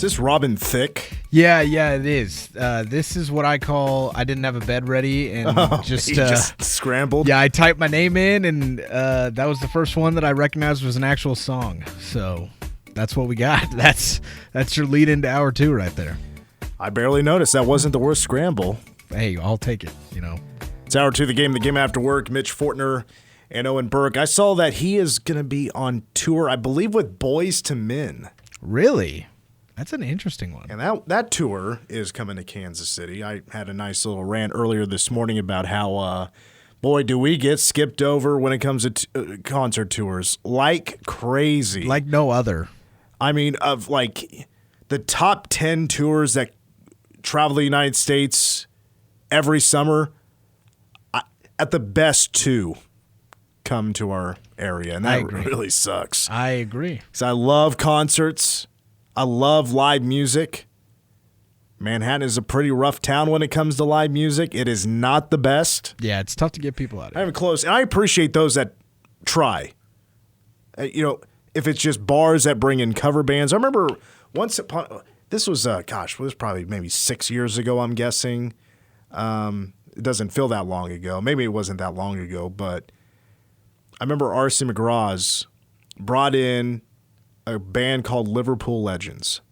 this Robin Thicke? Yeah, it is. This is what I call I didn't have a bed ready and just scrambled. Yeah, I typed my name in, and that was the first one that I recognized was an actual song. So that's what we got. That's your lead into hour 2 right there. I barely noticed. That wasn't the worst scramble. Hey, I'll take it, It's hour 2, the game after work. Mitch Fortner and Owen Burke. I saw that he is going to be on tour, I believe, with Boys to Men. Really? That's an interesting one. And that tour is coming to Kansas City. I had a nice little rant earlier this morning about how, boy, do we get skipped over when it comes to concert tours like crazy. Like no other. I mean, of like the top 10 tours that travel the United States every summer, at the best 2 come to our area, and that really sucks. I agree. Because I love concerts. I love live music. Manhattan is a pretty rough town when it comes to live music. It is not the best. Yeah, it's tough to get people out of I'm close, and I appreciate those that try. If it's just bars that bring in cover bands. I remember once upon this was it was probably maybe 6 years ago, I'm guessing. It doesn't feel that long ago. Maybe it wasn't that long ago, but I remember R.C. McGraw's brought in a band called Liverpool Legends.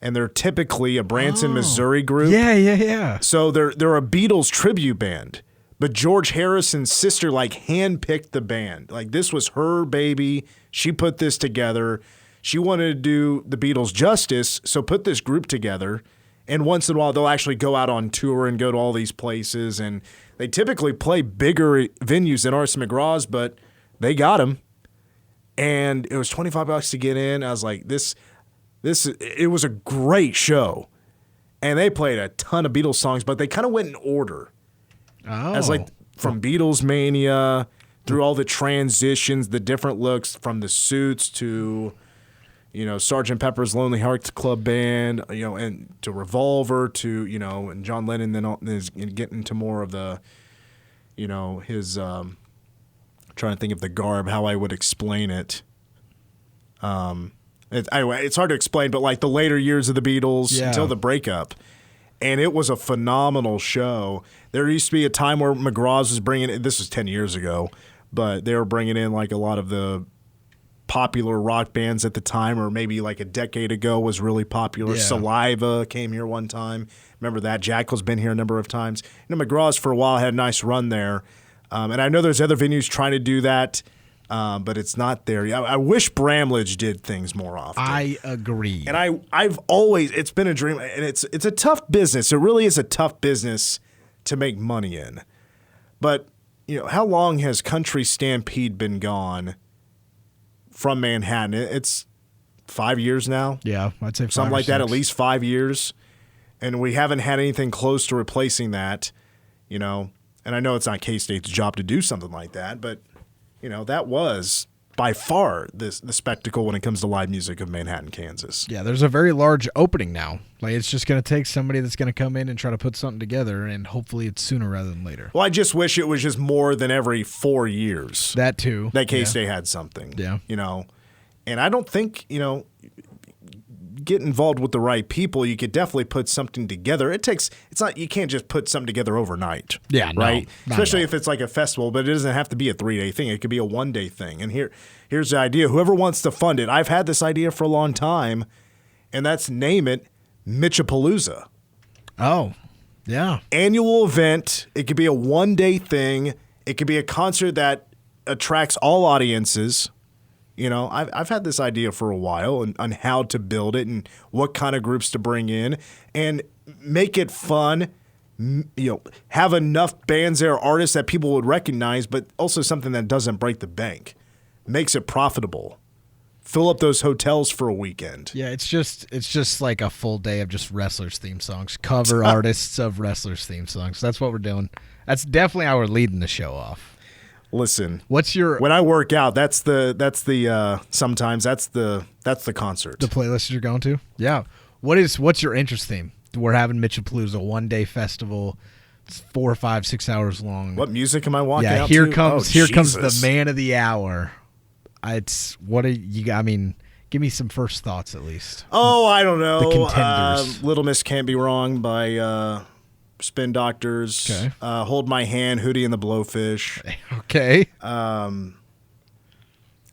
And they're typically a Branson, Missouri group. Yeah. So they're a Beatles tribute band. But George Harrison's sister handpicked the band. This was her baby. She put this together. She wanted to do the Beatles justice, so put this group together. And once in a while, they'll actually go out on tour and go to all these places. And they typically play bigger venues than R.C. McGraw's, but they got them. And it was $25 to get in. I was like, it was a great show. And they played a ton of Beatles songs, but they kind of went in order. Oh. As from Beatles Mania through all the transitions, the different looks from the Suits to Sgt. Pepper's Lonely Hearts Club Band, and to Revolver to, and John Lennon then is getting into more of the, his, trying to think of the garb, how I would explain it. It's hard to explain, but the later years of the Beatles until the breakup. And it was a phenomenal show. There used to be a time where McGraw's was bringing in, this was 10 years ago, but they were bringing in a lot of the popular rock bands at the time, or maybe a decade ago was really popular. Yeah. Saliva came here one time. Remember that? Jackal's been here a number of times. McGraw's for a while had a nice run there. And I know there's other venues trying to do that, but it's not there. I wish Bramlage did things more often. I agree. And I've always, it's been a dream, and it's a tough business. It really is a tough business to make money in. But, how long has Country Stampede been gone from Manhattan? It's 5 years now. Yeah, I'd say 5 something or like that, 6. at least 5 years. And we haven't had anything close to replacing that, And I know it's not K-State's job to do something like that, but, that was by far the spectacle when it comes to live music of Manhattan, Kansas. Yeah, there's a very large opening now. It's just going to take somebody that's going to come in and try to put something together, and hopefully it's sooner rather than later. Well, I just wish it was just more than every 4 years. That too. That K-State had something. Yeah. And I don't think, get involved with the right people, you could definitely put something together. You can't just put something together overnight. Yeah, no, right? not Especially at all. if it's like a festival, but it doesn't have to be a 3-day thing. It could be a 1-day thing. And here's the idea. Whoever wants to fund it, I've had this idea for a long time, and that's name it Mitchapalooza. Oh, yeah. Annual event. It could be a 1-day thing. It could be a concert that attracts all audiences. I've had this idea for a while on how to build it and what kind of groups to bring in and make it fun. Have enough bands there, artists that people would recognize, but also something that doesn't break the bank. Makes it profitable. Fill up those hotels for a weekend. Yeah, it's just like a full day of just wrestlers theme songs, cover artists of wrestlers theme songs. That's what we're doing. That's definitely how we're leading the show off. Listen, when I work out, that's the sometimes that's the concert. The playlist you're going to? Yeah. What's your interest theme? We're having Mitchapalooza, 1-day festival. It's 4, 5, 6 hours long. What music am I walking out here to? comes the man of the hour. It's what do you got? I mean, Give me some first thoughts at least. Oh, I don't know. The contenders. Little Miss Can't Be Wrong by Spin Doctors. Okay. Hold My Hand, Hootie and the Blowfish. Okay.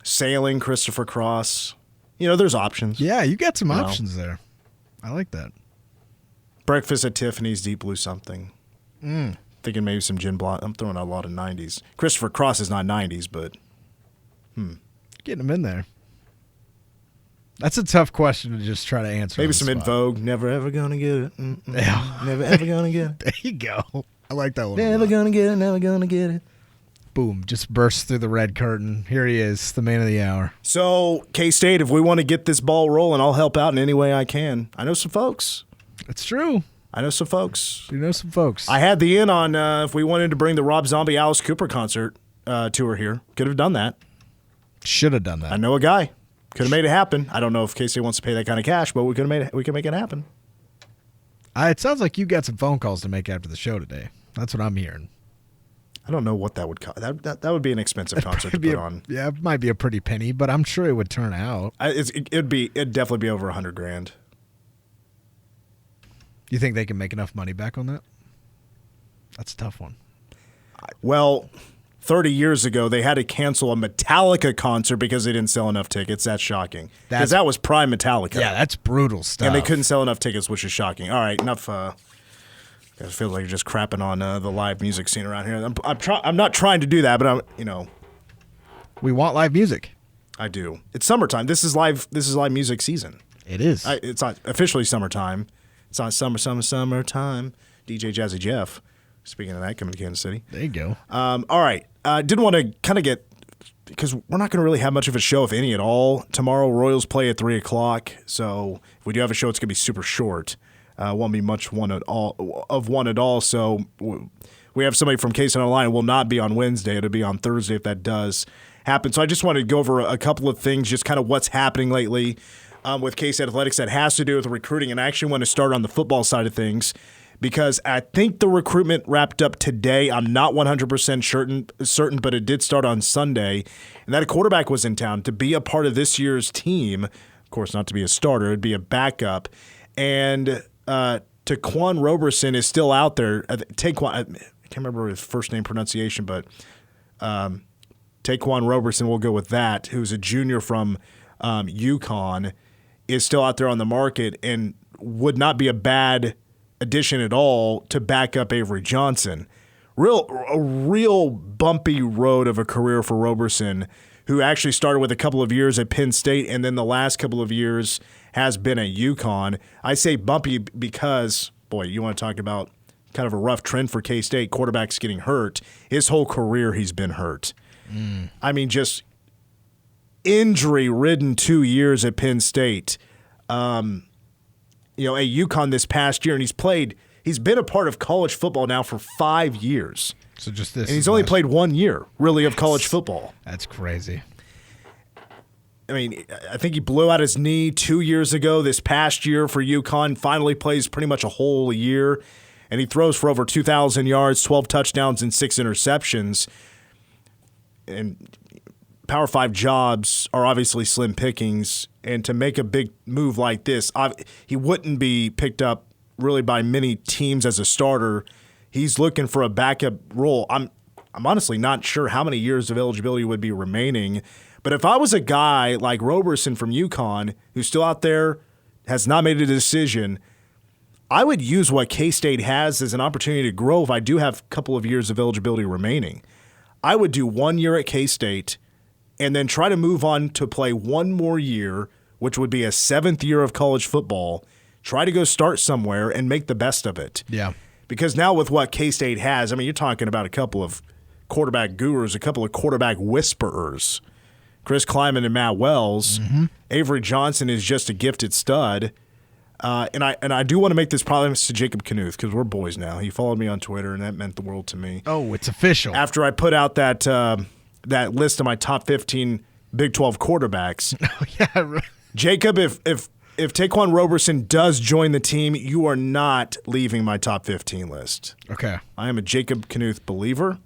Sailing, Christopher Cross. There's options. Yeah, you got some options there. I like that. Breakfast at Tiffany's, Deep Blue Something. Thinking maybe some Gin Blonde. I'm throwing out a lot of 90s. Christopher Cross is not 90s, but Getting them in there. That's a tough question to just try to answer. maybe on some the In spot. Vogue. Never ever gonna get it. Yeah. Never ever gonna get it. There you go. I like that one. Never gonna get it. Never gonna get it. Boom. Just bursts through the red curtain. Here he is, the man of the hour. So, K-State, if we want to get this ball rolling, I'll help out in any way I can. I know some folks. It's true. I know some folks. You know some folks. I had the in on if we wanted to bring the Rob Zombie Alice Cooper concert tour here. Could have done that. Should have done that. I know a guy. Could have made it happen. I don't know if K-State wants to pay that kind of cash, but we could make it happen. It sounds like you got some phone calls to make after the show today. That's what I'm hearing. I don't know what that would cost. That would be an expensive concert to put on. Yeah, it might be a pretty penny, but I'm sure it would turn out. It'd definitely be over $100,000. You think they can make enough money back on that? That's a tough one. Well, 30 years ago, they had to cancel a Metallica concert because they didn't sell enough tickets. That's shocking. Because that was prime Metallica. Yeah, that's brutal stuff. And they couldn't sell enough tickets, which is shocking. All right, enough. I feel like you're just crapping on the live music scene around here. I'm not trying to do that, but we want live music. I do. It's summertime. This is live music season. It is. It's not officially summertime. It's not summertime. DJ Jazzy Jeff. Speaking of that, coming to Kansas City. There you go. All right. Didn't want to kind of get, because we're not going to really have much of a show, if any at all. Tomorrow, Royals play at 3 o'clock. So if we do have a show, it's going to be super short. Won't be much one at all. So we have somebody from K-State Online. It will not be on Wednesday. It'll be on Thursday if that does happen. So I just wanted to go over a couple of things, just kind of what's happening lately with K-State Athletics that has to do with recruiting. And I actually want to start on the football side of things because I think the recruitment wrapped up today. I'm not 100% certain, but it did start on Sunday. And that a quarterback was in town to be a part of this year's team. Of course, not to be a starter. It'd be a backup. And Taquan Roberson is still out there. Taquan, I can't remember his first name pronunciation, but Taquan Roberson, we'll go with that, who's a junior from UConn, is still out there on the market and would not be a bad addition at all to back up Avery Johnson. A real bumpy road of a career for Roberson, who actually started with a couple of years at Penn State and then the last couple of years has been at UConn. I say bumpy because, boy, you want to talk about kind of a rough trend for K-State, quarterbacks getting hurt. His whole career he's been hurt. I mean, just injury-ridden 2 years at Penn State. At UConn this past year, and he's been a part of college football now for 5 years. So just this. And he's only played 1 year, really, of college football. That's crazy. I mean, I think he blew out his knee 2 years ago. This past year for UConn, finally plays pretty much a whole year, and he throws for over 2,000 yards, 12 touchdowns, and 6 interceptions. And Power 5 jobs are obviously slim pickings, and to make a big move like this, he wouldn't be picked up really by many teams as a starter. He's looking for a backup role. I'm honestly not sure how many years of eligibility would be remaining. But if I was a guy like Roberson from UConn, who's still out there, has not made a decision, I would use what K-State has as an opportunity to grow if I do have a couple of years of eligibility remaining. I would do 1 year at K-State and then try to move on to play 1 more year, which would be a 7th year of college football, try to go start somewhere and make the best of it. Yeah. Because now with what K-State has, I mean, you're talking about a couple of quarterback gurus, a couple of quarterback whisperers. Chris Kleiman and Matt Wells. Mm-hmm. Avery Johnson is just a gifted stud. And I do want to make this promise to Jacob Knuth because we're boys now. He followed me on Twitter, and that meant the world to me. Oh, it's official. After I put out that list of my top 15 Big 12 quarterbacks. Oh, yeah. Jacob, if Taquan Roberson does join the team, you are not leaving my top 15 list. Okay. I am a Jacob Knuth believer.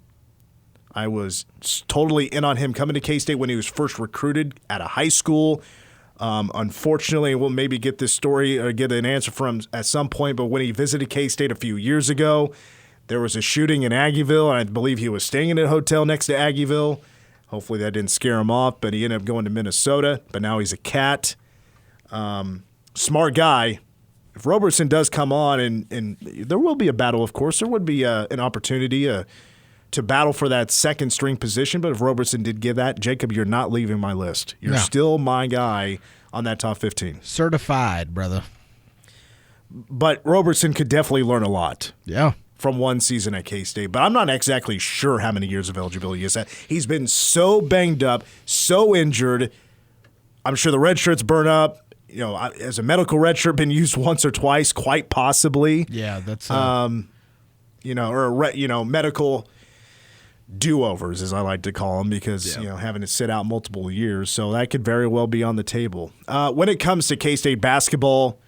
I was totally in on him coming to K-State when he was first recruited at a high school. Unfortunately, we'll maybe get this story or get an answer from him at some point, but when he visited K-State a few years ago, there was a shooting in Aggieville, and I believe he was staying in a hotel next to Aggieville. Hopefully that didn't scare him off, but he ended up going to Minnesota, but now he's a Cat. Smart guy. If Robertson does come on, and there will be a battle, of course, there would be an opportunity to battle for that second-string position, but if Robertson did give that, Jacob, you're not leaving my list. You're still my guy on that top 15. Certified, brother. But Robertson could definitely learn a lot. Yeah. From one season at K-State, but I'm not exactly sure how many years of eligibility he is at. He's been so banged up, so injured. I'm sure the red shirt's burn up. You know, has a medical red shirt been used once or twice? Quite possibly. Yeah, that's medical do-overs, as I like to call them, because having to sit out multiple years, so that could very well be on the table. When it comes to K-State basketball,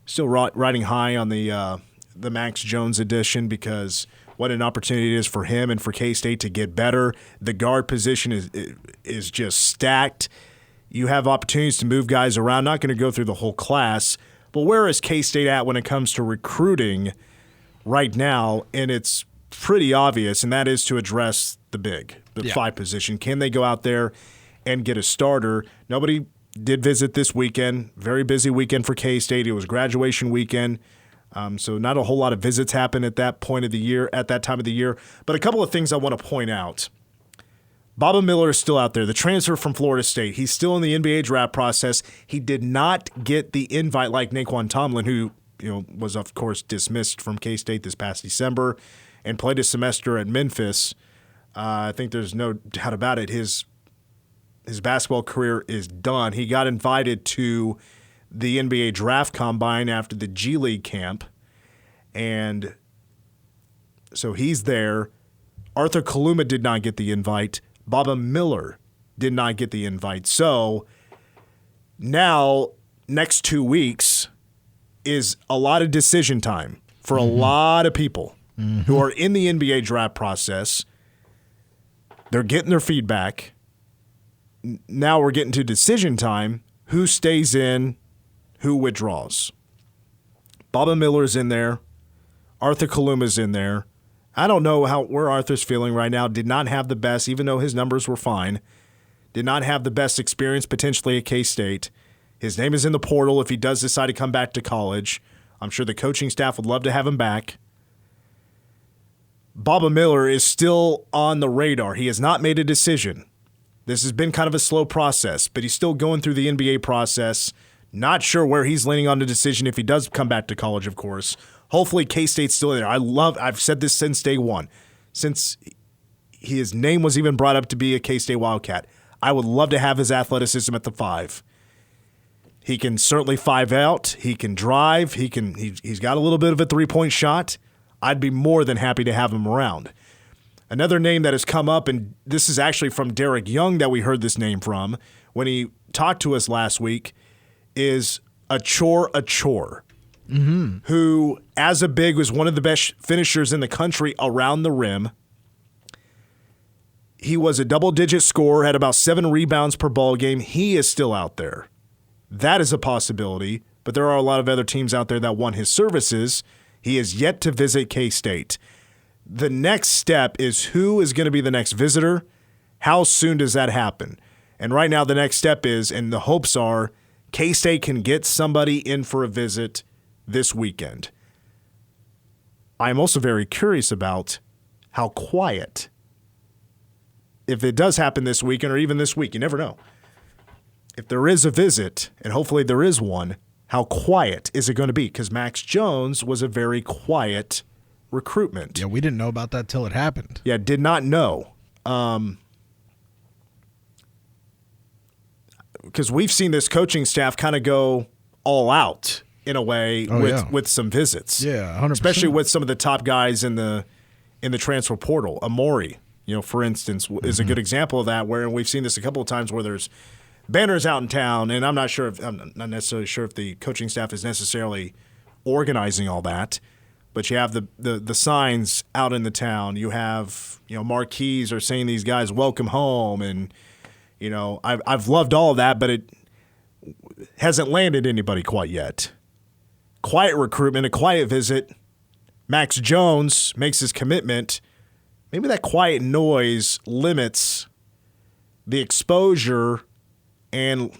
still riding high on the Max Jones edition, because what an opportunity it is for him and for K-State to get better. The guard position is just stacked. You have opportunities to move guys around. Not going to go through the whole class, but where is K-State at when it comes to recruiting right now? And it's pretty obvious, and that is to address the 5 position. Can they go out there and get a starter? Nobody did visit this weekend. Very busy weekend for K-State. It was graduation weekend. So not a whole lot of visits happen at that point of the year, at that time of the year. But a couple of things I want to point out. Baba Miller is still out there, the transfer from Florida State. He's still in the NBA draft process. He did not get the invite like Naquan Tomlin, who was, of course, dismissed from K-State this past December and played a semester at Memphis. I think there's no doubt about it. His basketball career is done. He got invited to the NBA draft combine after the G League camp, and so he's there. Arthur Kaluma did not get the invite. Baba Miller did not get the invite. So now, next 2 weeks is a lot of decision time for a lot of people who are in the NBA draft process. They're getting their feedback. Now we're getting to decision time. Who stays in? Who withdraws? Baba Miller's in there. Arthur Kaluma's in there. I don't know where Arthur's feeling right now. Did not have the best, even though his numbers were fine. Did not have the best experience potentially at K-State. His name is in the portal if he does decide to come back to college. I'm sure the coaching staff would love to have him back. Baba Miller is still on the radar. He has not made a decision. This has been kind of a slow process, but he's still going through the NBA process. Not sure where he's leaning on the decision if he does come back to college, of course. Hopefully K-State's still there. I've said this since day one. Since his name was even brought up to be a K-State Wildcat. I would love to have his athleticism at the 5. He can certainly 5 out. He can drive. He's got a little bit of a 3-point shot. I'd be more than happy to have him around. Another name that has come up, and this is actually from Derek Young that we heard this name from when he talked to us last week, is Achor, who, as a big, was one of the best finishers in the country around the rim. He was a double-digit scorer, had about 7 rebounds per ball game. He is still out there. That is a possibility, but there are a lot of other teams out there that want his services. He is yet to visit K-State. The next step is who is going to be the next visitor. How soon does that happen? And right now the next step is, and the hopes are, K-State can get somebody in for a visit this weekend. I'm also very curious about how quiet, if it does happen this weekend or even this week, you never know. If there is a visit, and hopefully there is one, how quiet is it going to be? Because Max Jones was a very quiet recruitment. Yeah, we didn't know about that till it happened. Yeah, did not know. Because we've seen this coaching staff kind of go all out in a way with some visits. Yeah, 100%. Especially with some of the top guys in the transfer portal. Amori, for instance, is a good example of that, where we've seen this a couple of times where there's banners out in town, and I'm not necessarily sure if the coaching staff is necessarily organizing all that, but you have the signs out in the town. You have marquees are saying these guys welcome home, and I've loved all of that, but hasn't landed anybody quite yet. Quiet recruitment, a quiet visit. Max Jones makes his commitment. Maybe that quiet noise limits the exposure and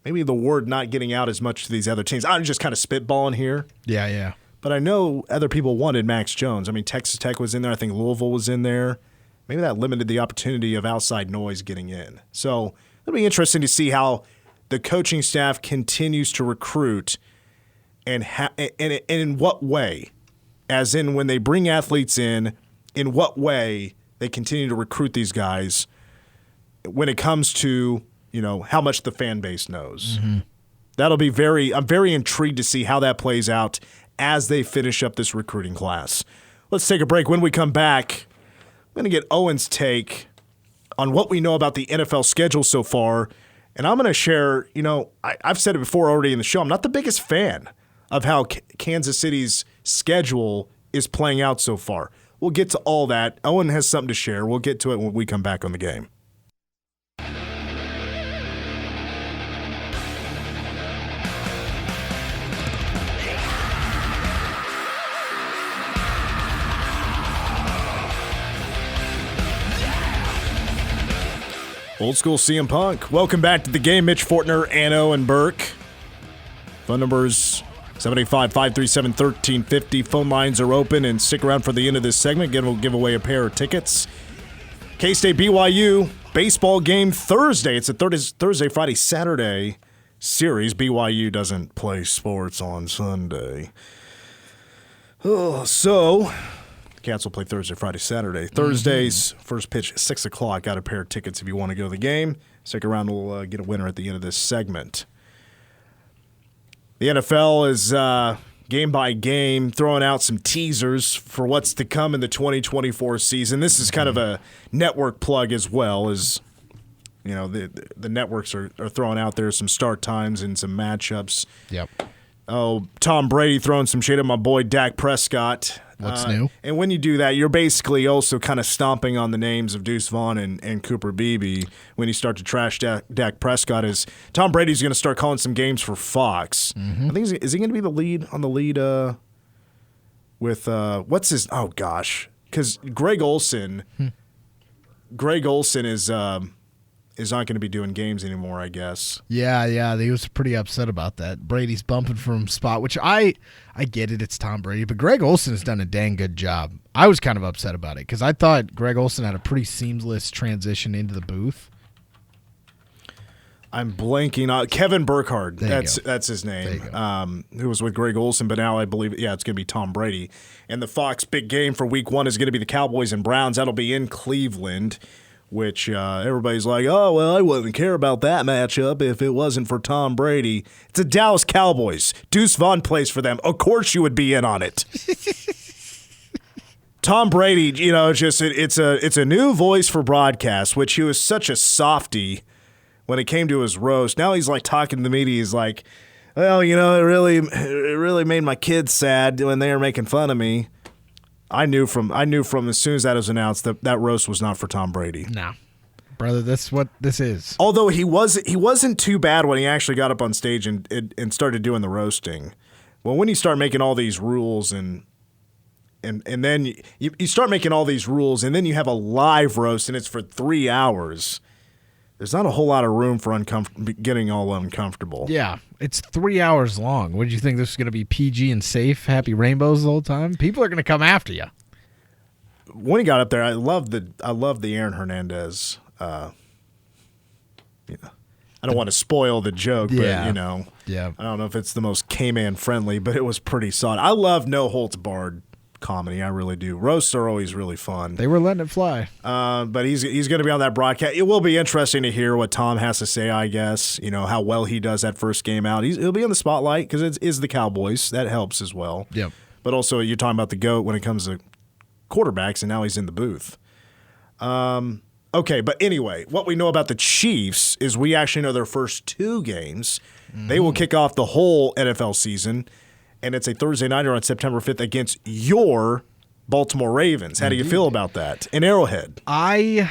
maybe the word not getting out as much to these other teams. I'm just kind of spitballing here. Yeah. But I know other people wanted Max Jones. I mean, Texas Tech was in there. I think Louisville was in there. Maybe that limited the opportunity of outside noise getting in. So it'll be interesting to see how the coaching staff continues to recruit and in what way. As in when they bring athletes in what way they continue to recruit these guys when it comes to, how much the fan base knows. Mm-hmm. That'll be I'm very intrigued to see how that plays out as they finish up this recruiting class. Let's take a break. When we come back, I'm going to get Owen's take on what we know about the NFL schedule so far. And I'm going to share, I've said it before already in the show, I'm not the biggest fan of how Kansas City's schedule is playing out so far. We'll get to all that. Owen has something to share. We'll get to it when we come back on the game. Old school CM Punk. Welcome back to the game. Mitch Fortner, Anno, and Burke. Phone numbers 785-537-1350. Phone lines are open, and stick around for the end of this segment. Again, we'll give away a pair of tickets. K-State BYU baseball game Thursday. It's a Thursday, Friday, Saturday series. BYU doesn't play sports on Sunday. So Cats will play Thursday, Friday, Saturday. Thursday's first pitch at 6 o'clock. Got a pair of tickets if you want to go to the game. Stick around. We'll get a winner at the end of this segment. The NFL is game by game throwing out some teasers for what's to come in the 2024 season. This is kind of a network plug as well, as the networks are throwing out there some start times and some matchups. Yep. Oh, Tom Brady throwing some shade at my boy Dak Prescott. What's new? And when you do that, you're basically also kind of stomping on the names of Deuce Vaughn and Cooper Beebe when you start to trash Dak Prescott. As Tom Brady's going to start calling some games for Fox. Mm-hmm. I think is he going to be the lead with what's his? Oh gosh, because Greg Olson is not going to be doing games anymore, I guess. Yeah, he was pretty upset about that. Brady's bumping from spot, which I get it, it's Tom Brady, but Greg Olson has done a dang good job. I was kind of upset about it because I thought Greg Olson had a pretty seamless transition into the booth. I'm blanking on Kevin Burkhardt. That's his name. Who was with Greg Olson, but now I believe it's going to be Tom Brady. And the Fox big game for Week 1 is going to be the Cowboys and Browns. That'll be in Cleveland, which everybody's like, oh, well, I wouldn't care about that matchup if it wasn't for Tom Brady. It's the Dallas Cowboys. Deuce Vaughn plays for them. Of course you would be in on it. Tom Brady, it's a new voice for broadcast, which he was such a softy when it came to his roast. Now he's like talking to the media. He's like, well, it really made my kids sad when they were making fun of me. I knew from as soon as that was announced that roast was not for Tom Brady. No, brother, that's what this is. Although he wasn't too bad when he actually got up on stage and started doing the roasting. Well, when you start making all these rules and then you start making all these rules and then you have a live roast and it's for 3 hours. There's not a whole lot of room for getting all uncomfortable. Yeah, it's 3 hours long. What did you think this was going to be PG and safe, happy rainbows the whole time? People are going to come after you. When he got up there, I loved the Aaron Hernandez. I don't want to spoil the joke, but yeah. I don't know if it's the most K-Man friendly, but it was pretty solid. I love no holds barred comedy. I really do. Roasts are always really fun. They were letting it fly. But he's going to be on that broadcast. It will be interesting to hear what Tom has to say, I guess. How well he does that first game out. He'll be in the spotlight because it is the Cowboys. That helps as well. Yep. But also you're talking about the GOAT when it comes to quarterbacks, and now he's in the booth. Okay, but anyway, what we know about the Chiefs is we actually know their first 2 games. Mm-hmm. They will kick off the whole NFL season. And it's a Thursday nighter on September 5th against your Baltimore Ravens. How do you feel about that? In Arrowhead. It's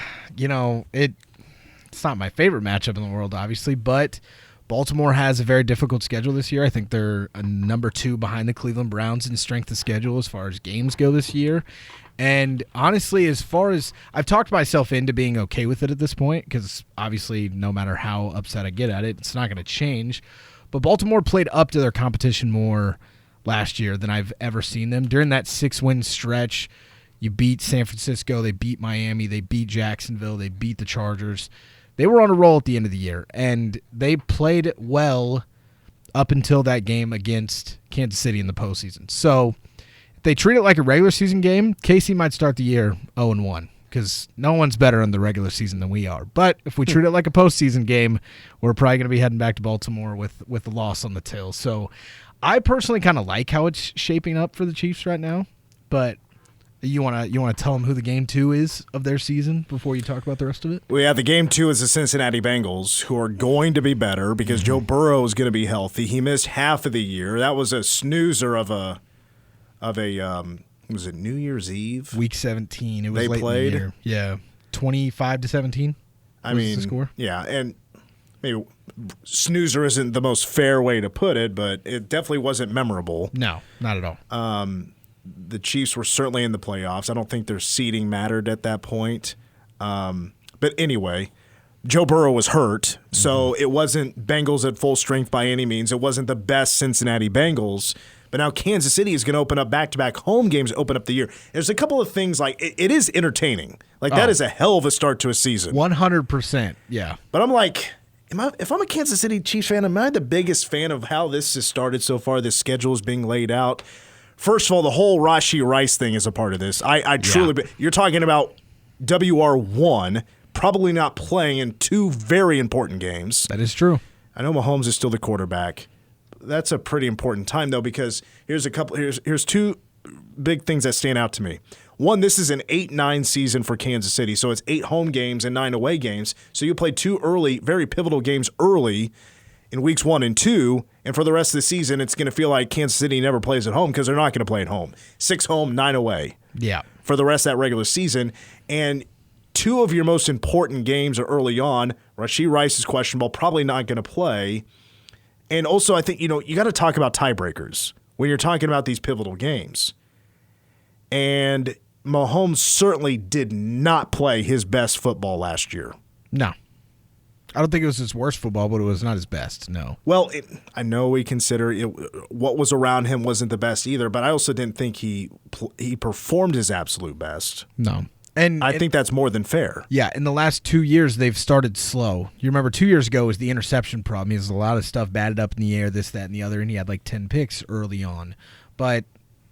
not my favorite matchup in the world, obviously, but Baltimore has a very difficult schedule this year. I think they're a number 2 behind the Cleveland Browns in strength of schedule as far as games go this year. And honestly, as far as I've talked myself into being okay with it at this point, because obviously no matter how upset I get at it, it's not going to change. But Baltimore played up to their competition more last year than I've ever seen them. During that 6-win stretch, you beat San Francisco, they beat Miami, they beat Jacksonville, they beat the Chargers. They were on a roll at the end of the year, and they played well up until that game against Kansas City in the postseason. So if they treat it like a regular season game, KC might start the year 0-1 because no one's better in the regular season than we are. But if we treat it like a postseason game, we're probably going to be heading back to Baltimore with the loss on the tail. So I personally kind of like how it's shaping up for the Chiefs right now, but you want to tell them who the game 2 is of their season before you talk about the rest of it? Well, yeah, the game 2 is the Cincinnati Bengals, who are going to be better because Joe Burrow is going to be healthy. He missed half of the year. That was a snoozer of a was it New Year's Eve? Week 17. It was they late played. In the year. Yeah, 25-17. I mean, the score. Yeah, and maybe snoozer isn't the most fair way to put it, but it definitely wasn't memorable. No, not at all. The Chiefs were certainly in the playoffs. I don't think their seeding mattered at that point. But anyway, Joe Burrow was hurt, so it wasn't Bengals at full strength by any means. It wasn't the best Cincinnati Bengals. But now Kansas City is going to open up back-to-back home games to open up the year. There's a couple of things like it is entertaining. Like that is a hell of a start to a season. 100%, yeah. But I'm like, if I'm a Kansas City Chiefs fan, am I the biggest fan of how this has started so far? This schedule is being laid out. First of all, the whole Rashee Rice thing is a part of this. I truly you're talking about WR1 probably not playing in 2 very important games. That is true. I know Mahomes is still the quarterback. That's a pretty important time though, because here's 2 big things that stand out to me. One, this is an 8-9 season for Kansas City, so it's 8 home games and 9 away games. So you play 2 early, very pivotal games early in weeks 1 and 2, and for the rest of the season, it's going to feel like Kansas City never plays at home because they're not going to play at home. 6 home, 9 away. Yeah. For the rest of that regular season, and 2 of your most important games are early on. Rashee Rice is questionable, probably not going to play. And also, I think, you got to talk about tiebreakers when you're talking about these pivotal games. And Mahomes certainly did not play his best football last year. No. I don't think it was his worst football, but it was not his best, no. Well, I know we consider what was around him wasn't the best either, but I also didn't think he performed his absolute best. No. And I think that's more than fair. Yeah, in the last 2 years, they've started slow. You remember 2 years ago was the interception problem. He has a lot of stuff batted up in the air, this, that, and the other, and he had like 10 picks early on. But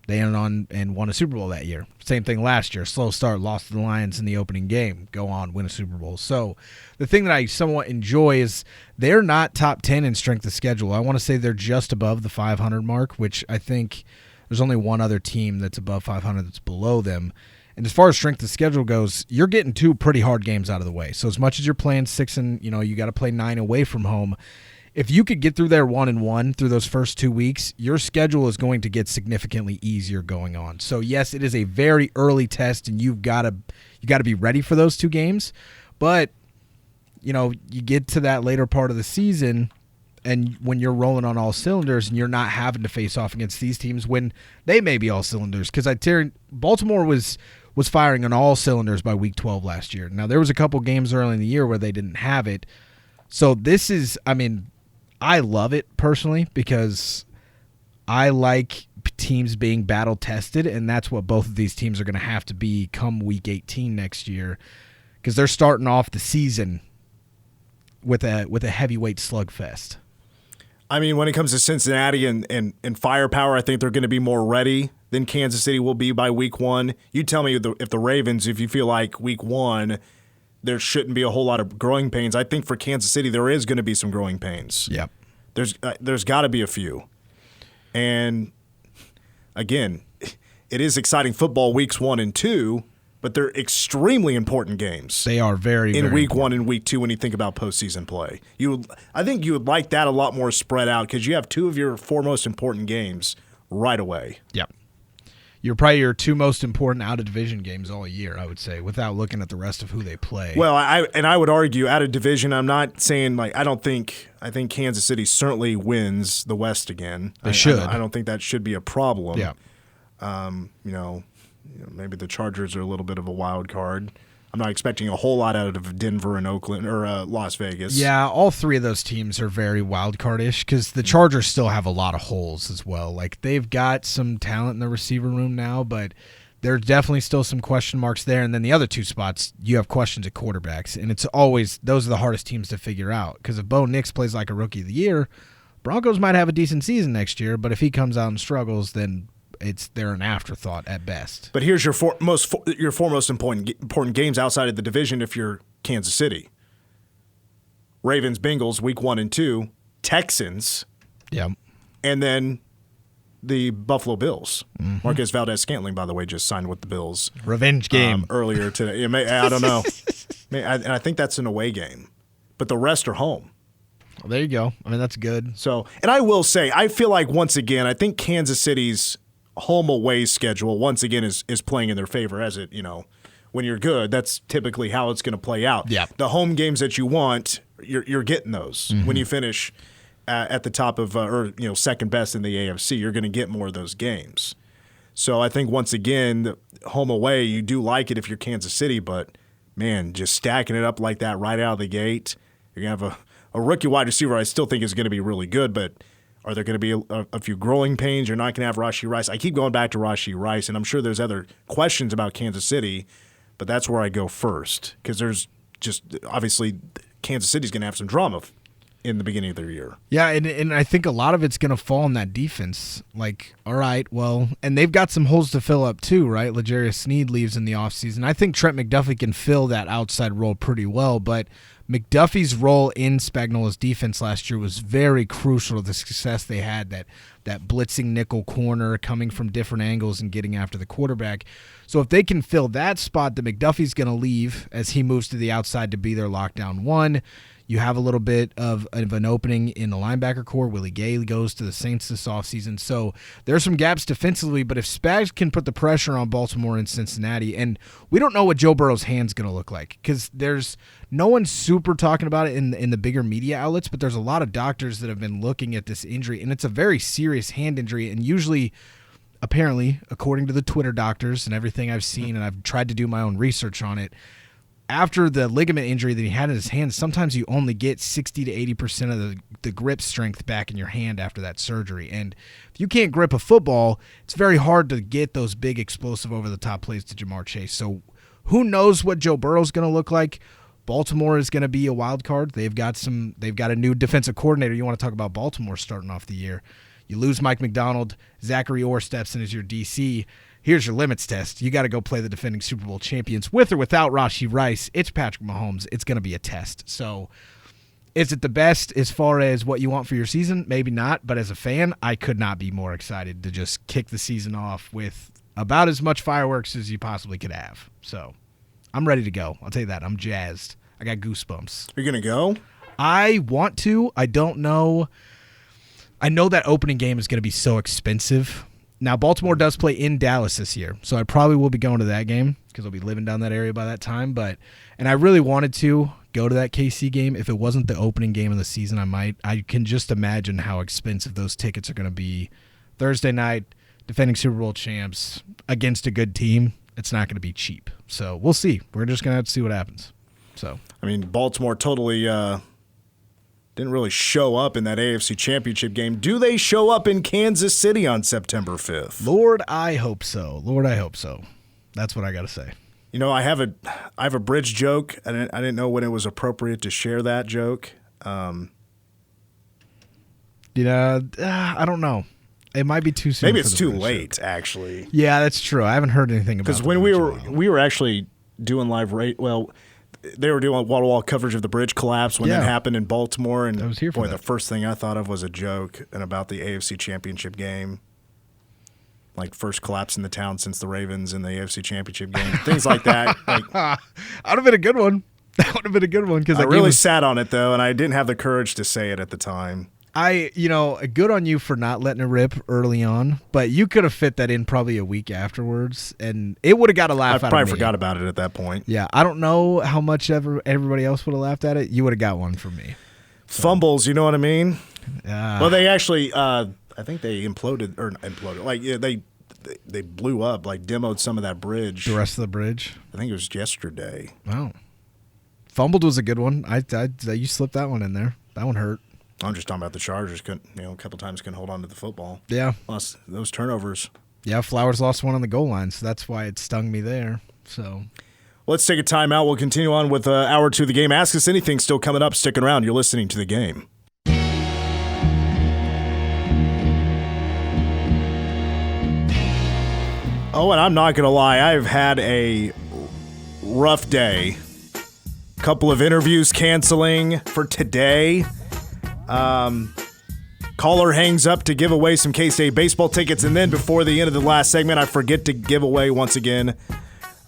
they ended on and won a Super Bowl that year. Same thing last year. Slow start, lost to the Lions in the opening game. Go on, win a Super Bowl. So the thing that I somewhat enjoy is they're not top 10 in strength of schedule. I want to say they're just above the 500 mark, which I think there's only one other team that's above 500 that's below them. And as far as strength of schedule goes, you're getting 2 pretty hard games out of the way. So as much as you're playing 6 and you got to play 9 away from home, if you could get through there 1-1 through those first 2 weeks, your schedule is going to get significantly easier going on. So yes, it is a very early test, and you got to be ready for those 2 games. But you get to that later part of the season, and when you're rolling on all cylinders, and you're not having to face off against these teams when they may be all cylinders, because Baltimore was firing on all cylinders by week 12 last year. Now there was a couple games early in the year where they didn't have it. So this is, I love it personally because I like teams being battle tested, and that's what both of these teams are going to have to be come week 18 next year, because they're starting off the season with a heavyweight slugfest. When it comes to Cincinnati and firepower, I think they're going to be more ready than Kansas City will be by week 1. You tell me if the Ravens, if you feel like week 1 there shouldn't be a whole lot of growing pains. I think for Kansas City there is going to be some growing pains. Yep. There's got to be a few. And again, it is exciting football weeks 1 and 2, but they're extremely important games. They are very in week important. 1 and week 2 when you think about postseason play. I think you would like that a lot more spread out because you have 2 of your 4 most important games right away. Yep. You're probably your two most important out-of-division games all year, I would say, without looking at the rest of who they play. Well, I would argue out of division. I'm not saying I think Kansas City certainly wins the West again. They should. I don't think that should be a problem. Yeah. Maybe the Chargers are a little bit of a wild card. I'm not expecting a whole lot out of Denver and Oakland or Las Vegas. Yeah, all three of those teams are very wild card-ish because the Chargers still have a lot of holes as well. Like, they've got some talent in the receiver room now, but there's definitely still some question marks there. And then the other two spots, you have questions at quarterbacks, and it's always those are the hardest teams to figure out because if Bo Nix plays like a rookie of the year, Broncos might have a decent season next year, but if he comes out and struggles, then they're an afterthought at best. But here's your four most important games outside of the division if you're Kansas City. Ravens, Bengals, week 1 and 2. Texans. Yeah. And then the Buffalo Bills. Mm-hmm. Marquez Valdez-Scantling, by the way, just signed with the Bills. Revenge game. Earlier today. I don't know. And I think that's an away game. But the rest are home. Well, there you go. I mean, that's good. So, and I will say, I feel like once again, I think Kansas City's home away schedule once again is playing in their favor as it, when you're good, that's typically how it's going to play out. Yeah. The home games that you want, you're getting those. Mm-hmm. When you finish at the top of second best in the AFC, you're going to get more of those games. So I think once again, the home away, you do like it if you're Kansas City, but man, just stacking it up like that right out of the gate, you're going to have a rookie wide receiver I still think is going to be really good, but are there going to be a few growing pains? You're not going to have Rashee Rice. I keep going back to Rashee Rice, and I'm sure there's other questions about Kansas City, but that's where I go first because there's just obviously Kansas City's going to have some drama in the beginning of their year. Yeah, and I think a lot of it's going to fall on that defense. Like, all right, well, and they've got some holes to fill up too, right? L'Jarius Sneed leaves in the offseason. I think Trent McDuffie can fill that outside role pretty well, but McDuffie's role in Spagnuolo's defense last year was very crucial to the success they had, that blitzing nickel corner coming from different angles and getting after the quarterback. So if they can fill that spot, that McDuffie's going to leave as he moves to the outside to be their lockdown one. You have a little bit of an opening in the linebacker core. Willie Gay goes to the Saints this offseason. So there's some gaps defensively, but if Spags can put the pressure on Baltimore and Cincinnati, and we don't know what Joe Burrow's hand's going to look like because there's no one super talking about it in the bigger media outlets, but there's a lot of doctors that have been looking at this injury, and it's a very serious hand injury, and usually apparently, according to the Twitter doctors and everything I've seen, and I've tried to do my own research on it, after the ligament injury that he had in his hand, sometimes you only get 60 to 80% of the grip strength back in your hand after that surgery. And if you can't grip a football, it's very hard to get those big explosive over-the-top plays to Jamar Chase. So who knows what Joe Burrow's going to look like? Baltimore is going to be a wild card. They've got a new defensive coordinator. You want to talk about Baltimore starting off the year. You lose Mike McDonald. Zachary Orr steps in as your DC. Here's your limits test. You got to go play the defending Super Bowl champions with or without Rashee Rice. It's Patrick Mahomes. It's going to be a test. So is it the best as far as what you want for your season? Maybe not, but as a fan, I could not be more excited to just kick the season off with about as much fireworks as you possibly could have. So I'm ready to go. I'll tell you that. I'm jazzed. I got goosebumps. You're going to go? I want to. I don't know. I know that opening game is going to be so expensive. Now, Baltimore does play in Dallas this year, so I probably will be going to that game because I'll be living down that area by that time. And I really wanted to go to that KC game. If it wasn't the opening game of the season, I might. I can just imagine how expensive those tickets are going to be. Thursday night, defending Super Bowl champs against a good team, it's not going to be cheap. So we'll see. We're just going to have to see what happens. So I mean, Baltimore totally didn't really show up in that AFC Championship game. Do they show up in Kansas City on September 5th? Lord, I hope so. Lord, I hope so. That's what I got to say. You know, I have a bridge joke. I didn't know when it was appropriate to share that joke. I don't know. It might be too soon. Maybe it's too late, actually. Yeah, that's true. I haven't heard anything about it. Because when we were actually doing live they were doing wall-to-wall coverage of the bridge collapse when that happened in Baltimore. And I was here for that. The first thing I thought of was a joke and about the AFC Championship game. Like, first collapse in the town since the Ravens in the AFC Championship game. Things like that. That would have been a good one. That would have been a good one. I really sat on it, though, and I didn't have the courage to say it at the time. Good on you for not letting it rip early on, but you could have fit that in probably a week afterwards, and it would have got a laugh out of me. I probably forgot about it at that point. Yeah, I don't know how much everybody else would have laughed at it. You would have got one from me. So. Fumbles, you know what I mean? Well, they actually, I think they imploded. Like, yeah, they blew up, like demoed some of that bridge. The rest of the bridge? I think it was yesterday. Wow. Fumbled was a good one. You slipped that one in there. That one hurt. I'm just talking about the Chargers. A couple times couldn't hold on to the football. Yeah. Plus those turnovers. Yeah, Flowers lost one on the goal line, so that's why it stung me there. So let's take a timeout. We'll continue on with hour 2 of the game. Ask Us Anything still coming up. Sticking around. You're listening to The Game. Oh, and I'm not going to lie. I've had a rough day. Couple of interviews canceling for today. Caller hangs up to give away some K-State baseball tickets, and then before the end of the last segment, I forget to give away once again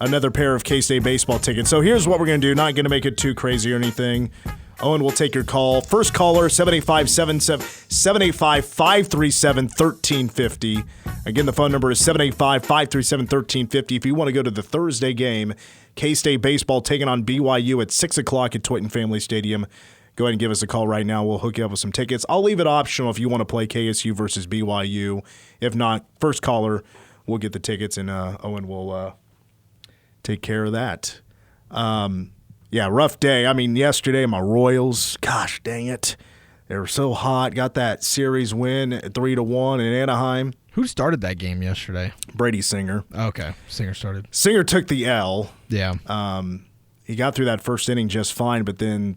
another pair of K-State baseball tickets. So here's what we're going to do. Not going to make it too crazy or anything. Owen will take your call. First caller, 785-537-1350. Again, the phone number is 785-537-1350. If you want to go to the Thursday game, K-State baseball taking on BYU at 6 o'clock at Toyton Family Stadium. Go ahead and give us a call right now. We'll hook you up with some tickets. I'll leave it optional if you want to play KSU versus BYU. If not, first caller, we'll get the tickets, and Owen will take care of that. Yeah, rough day. I mean, yesterday, my Royals, gosh dang it. They were so hot. Got that series win at 3-1 in Anaheim. Who started that game yesterday? Brady Singer. Okay, Singer started. Singer took the L. Yeah. He got through that first inning just fine, but then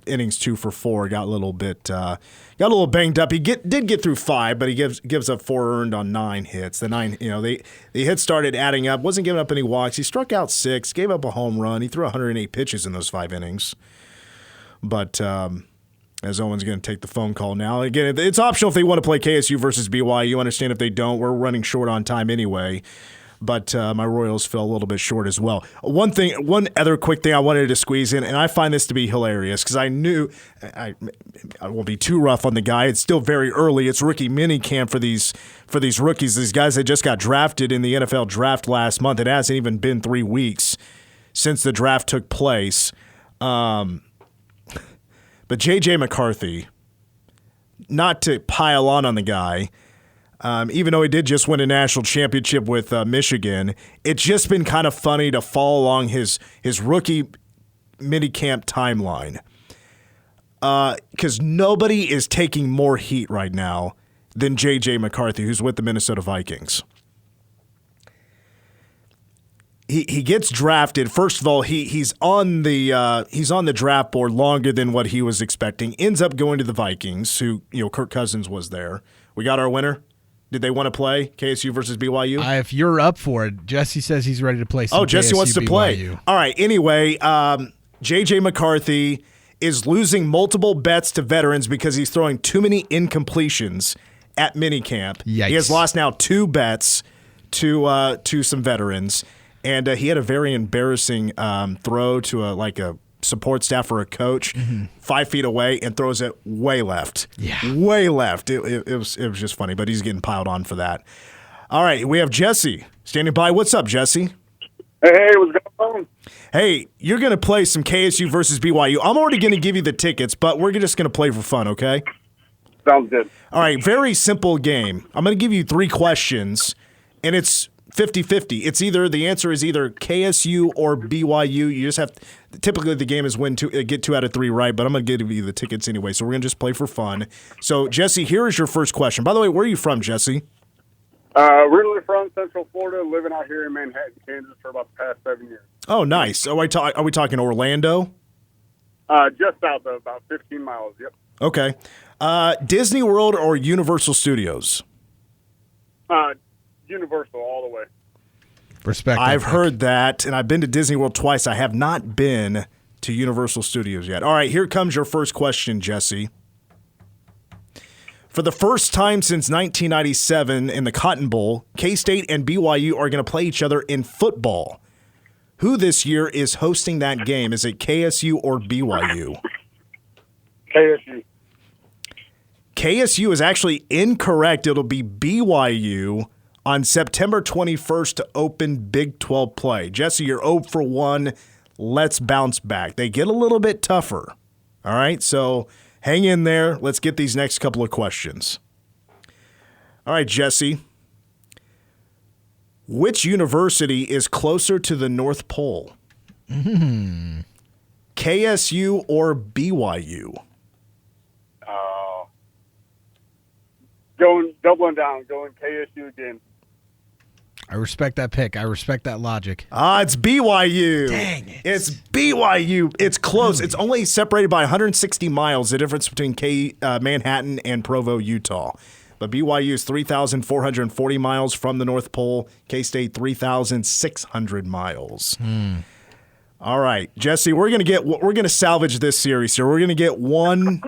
innings 2 for 4 got a little banged up. He did get through 5, but he gives up 4 earned on 9 hits. The hits started adding up. Wasn't giving up any walks. He struck out 6, gave up a home run. He threw 108 pitches in those 5 innings. But as Owen's going to take the phone call now. Again, it's optional if they want to play KSU versus BYU. Understand if they don't. We're running short on time anyway. But my Royals fell a little bit short as well. One other quick thing I wanted to squeeze in, and I find this to be hilarious because I knew I won't be too rough on the guy. It's still very early. It's rookie mini camp for these rookies. These guys that just got drafted in the NFL draft last month. It hasn't even been 3 weeks since the draft took place. But J.J. McCarthy, not to pile on the guy. Even though he did just win a national championship with Michigan, it's just been kind of funny to follow along his rookie minicamp timeline. Because nobody is taking more heat right now than J.J. McCarthy, who's with the Minnesota Vikings. He gets drafted. First of all, he's on the draft board longer than what he was expecting. Ends up going to the Vikings, who Kirk Cousins was there. We got our winner. Did they want to play KSU versus BYU? If you're up for it, Jesse says he's ready to play some Jesse KSU, wants to BYU. play. All right. Anyway, J.J. McCarthy is losing multiple bets to veterans because he's throwing too many incompletions at minicamp. Yikes. He has lost now 2 bets to some veterans, and he had a very embarrassing throw to a support staff or a coach 5 feet away and throws it way left. Yeah. Way left. It was just funny, but he's getting piled on for that. All right, we have Jesse standing by. What's up, Jesse? Hey, what's going on? Hey, you're going to play some KSU versus BYU. I'm already going to give you the tickets, but we're just going to play for fun, okay? Sounds good. All right, very simple game. I'm going to give you 3 questions, and it's 50-50. The answer is either KSU or BYU. You just have typically the game is get 2 out of 3 right, but I'm going to give you the tickets anyway. So we're going to just play for fun. So Jesse, here is your first question. By the way, where are you from, Jesse? Originally from Central Florida, living out here in Manhattan, Kansas for about the past 7 years. Oh, nice. Are we talking Orlando? Just south of about 15 miles. Yep. Okay. Disney World or Universal Studios? Universal all the way. Respect. I've heard that, and I've been to Disney World twice. I have not been to Universal Studios yet. All right, here comes your first question, Jesse. For the first time since 1997 in the Cotton Bowl, K-State and BYU are going to play each other in football. Who this year is hosting that game? Is it KSU or BYU? KSU. KSU is actually incorrect. It'll be BYU on September 21st to open Big 12 play. Jesse, you're 0 for 1. Let's bounce back. They get a little bit tougher. All right, so hang in there. Let's get these next couple of questions. All right, Jesse. Which university is closer to the North Pole? KSU or BYU? Doubling down, going KSU again. I respect that pick. I respect that logic. It's BYU. Dang it. It's BYU. It's close. It's only separated by 160 miles, the difference between Manhattan and Provo, Utah. But BYU is 3,440 miles from the North Pole. K-State, 3,600 miles. All right, Jesse, we're gonna salvage this series here. We're gonna get one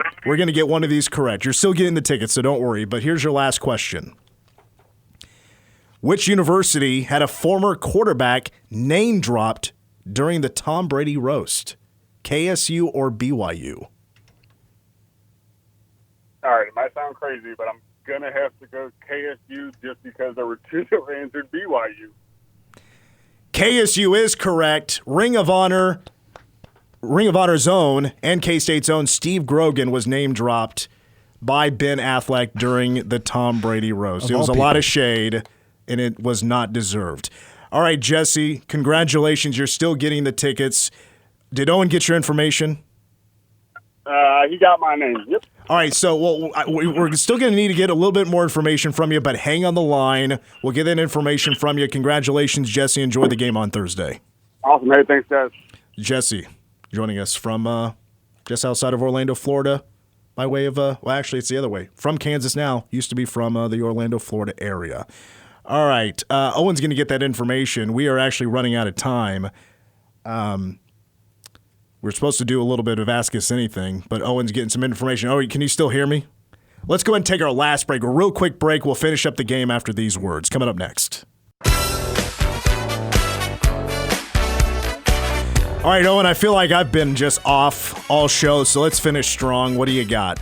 of these correct. You're still getting the tickets, so don't worry. But here's your last question. Which university had a former quarterback name dropped during the Tom Brady roast? KSU or BYU? All right, it might sound crazy, but I'm going to have to go KSU just because there were two that answered BYU. KSU is correct. Ring of Honor's own and K-State's own Steve Grogan was name dropped by Ben Affleck during the Tom Brady roast. It was a lot of shade, and it was not deserved. All right, Jesse, congratulations. You're still getting the tickets. Did Owen get your information? He got my name. Yep. All right, so we're still going to need to get a little bit more information from you, but hang on the line. We'll get that information from you. Congratulations, Jesse. Enjoy the game on Thursday. Awesome. Hey, thanks, guys. Jesse joining us from just outside of Orlando, Florida, by way of, actually, it's the other way. From Kansas now. Used to be from the Orlando, Florida area. All right, Owen's going to get that information. We are actually running out of time. We're supposed to do a little bit of Ask Us Anything, but Owen's getting some information. Oh, can you still hear me? Let's go ahead and take our last break. A real quick break. We'll finish up the game after these words. Coming up next. All right, Owen, I feel like I've been just off all show, so let's finish strong. What do you got?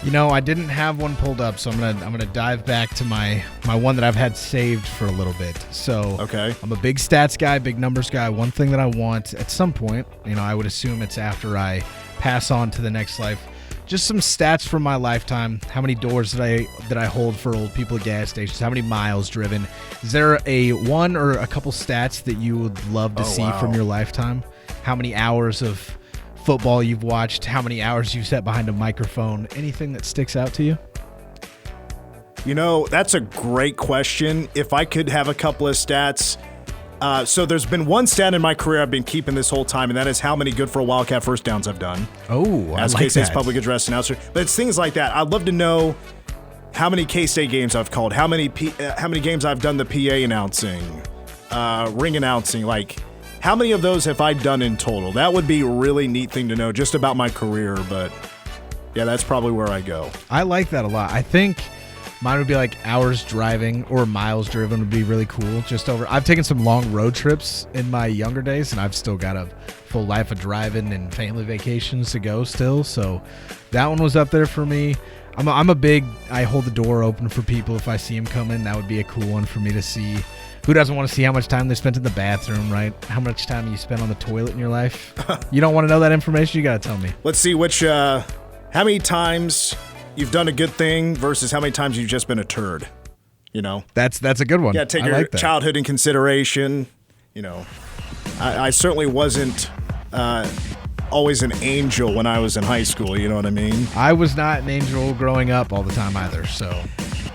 You know, I didn't have one pulled up, so I'm gonna dive back to my one that I've had saved for a little bit. So okay. I'm a big stats guy, big numbers guy. One thing that I want at some point, I would assume it's after I pass on to the next life, just some stats from my lifetime. How many doors did I hold for old people at gas stations? How many miles driven? Is there a one or a couple stats that you would love to see from your lifetime? How many hours of football you've watched, how many hours you've sat behind a microphone, anything that sticks out to you? That's a great question. If I could have a couple of stats. So there's been one stat in my career I've been keeping this whole time, and that is how many good for a Wildcat first downs I've done. Oh, as K-State's public address announcer. But it's things like that. I'd love to know how many K-State games I've called, how many games I've done the PA announcing, ring announcing, like how many of those have I done in total? That would be a really neat thing to know just about my career, but yeah, that's probably where I go. I like that a lot. I think mine would be like hours driving or miles driven would be really cool. I've taken some long road trips in my younger days, and I've still got a full life of driving and family vacations to go still, so that one was up there for me. I hold the door open for people if I see them coming. That would be a cool one for me to see. Who doesn't want to see how much time they spent in the bathroom, right? How much time you spent on the toilet in your life? You don't want to know that information? You got to tell me. Let's see how many times you've done a good thing versus how many times you've just been a turd. That's a good one. Yeah, take your childhood in consideration. I certainly wasn't always an angel when I was in high school. You know what I mean? I was not an angel growing up all the time either, so...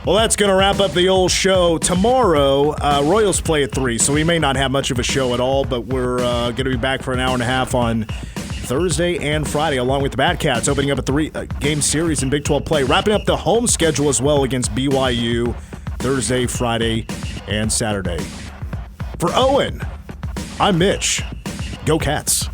Well, that's going to wrap up the old show. Tomorrow, Royals play at 3, so we may not have much of a show at all, but we're going to be back for an hour and a half on Thursday and Friday, along with the Batcats, opening up a 3-game series in Big 12 play, wrapping up the home schedule as well against BYU Thursday, Friday, and Saturday. For Owen, I'm Mitch. Go Cats.